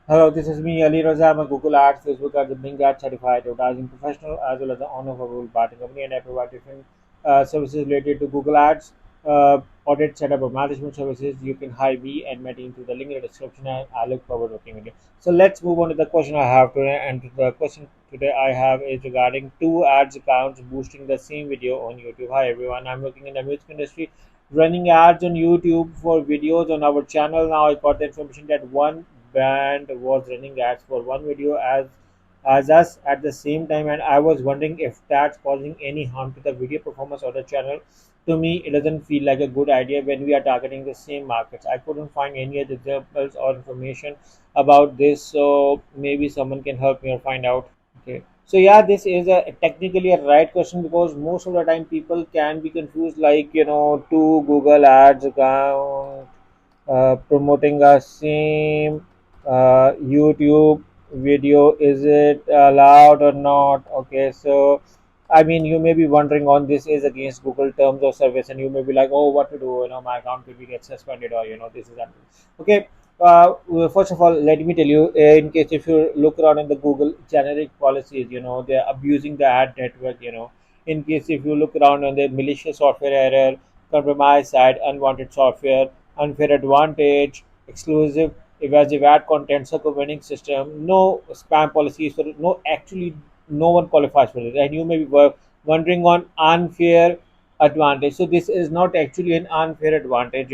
Hello, this is me, Ali Raza. I'm a Google Ads, Facebook Ads, and Bing Ads certified advertising professional, as well as the owner of a Google marketing company, and I provide different services related to Google Ads, audit, setup, or management services. You can hire me and my team through the link in the description, and I look forward to working with you. So let's move on to the question I have today, and the question today I have is regarding two ads accounts boosting the same video on YouTube. Hi everyone, I'm working in the music industry, running ads on YouTube for videos on our channel. Now I got the information that one brand was running ads for one video as us at the same time, and I was wondering if that's causing any harm to the video performance of the channel. To me, it doesn't feel like a good idea when we are targeting the same markets. I couldn't find any other examples or information about this, so maybe someone can help me or find out. Okay. So yeah, this is a technically a right question because most of the time people can be confused, like two Google Ads account promoting a same YouTube video. Is it allowed or not? Okay, so I mean, you may be wondering on this is against Google terms of service, and you may be like, oh, what to do? My account will be get suspended, or this is that. Okay. Well, first of all, let me tell you, in case if you look around in the Google generic policies, they're abusing the ad network. In case if you look around on the malicious software error, compromised site, unwanted software, unfair advantage, exclusive evasive ad content, circumventing system, no spam policies for no actually no one qualifies for it, and you may be wondering on unfair advantage. So this is not actually an unfair advantage.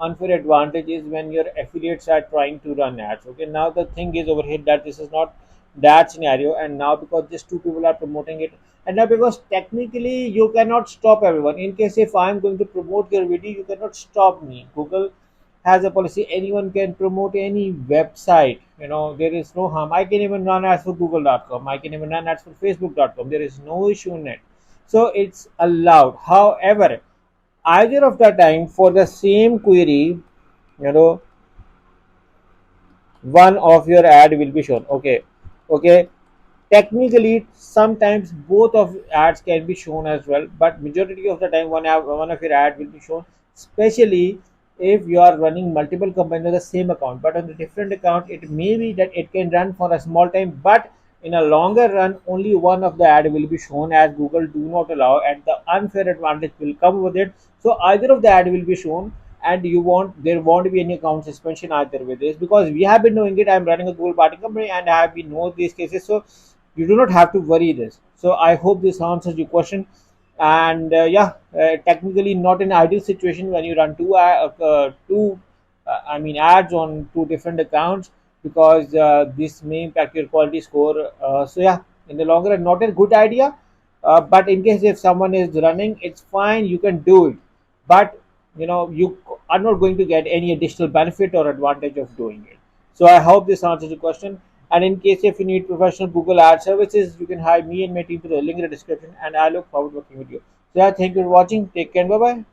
Unfair advantage is when your affiliates are trying to run ads. Okay, now the thing is over here that this is not that scenario, and now because these two people are promoting it, and now because technically you cannot stop everyone. In case if I'm going to promote your video, you cannot stop me. Google has a policy, anyone can promote any website. There is no harm. I can even run ads for google.com, I can even run ads for facebook.com. There is no issue in it, so it's allowed. However, either of the time for the same query, you know one of your ad will be shown. Okay. Technically sometimes both of ads can be shown as well, but majority of the time one of your ad will be shown, especially if you are running multiple companies on the same account. But on the different account, it may be that it can run for a small time, but in a longer run only one of the ad will be shown, as Google do not allow, and the unfair advantage will come with it. So either of the ad will be shown, and there won't be any account suspension either with this, because we have been doing it. I'm running a Google party company, and I have been know these cases, so you do not have to worry this. So I hope this answers your question. And yeah, technically not an ideal situation when you run two ads on two different accounts, because this may impact your quality score. So yeah, in the longer run, not a good idea. But in case if someone is running, it's fine, you can do it. But you are not going to get any additional benefit or advantage of doing it. So I hope this answers your question. And in case if you need professional Google Ad services, you can hire me and my team through the link in the description. And I look forward to working with you. So yeah, thank you for watching. Take care. Bye bye.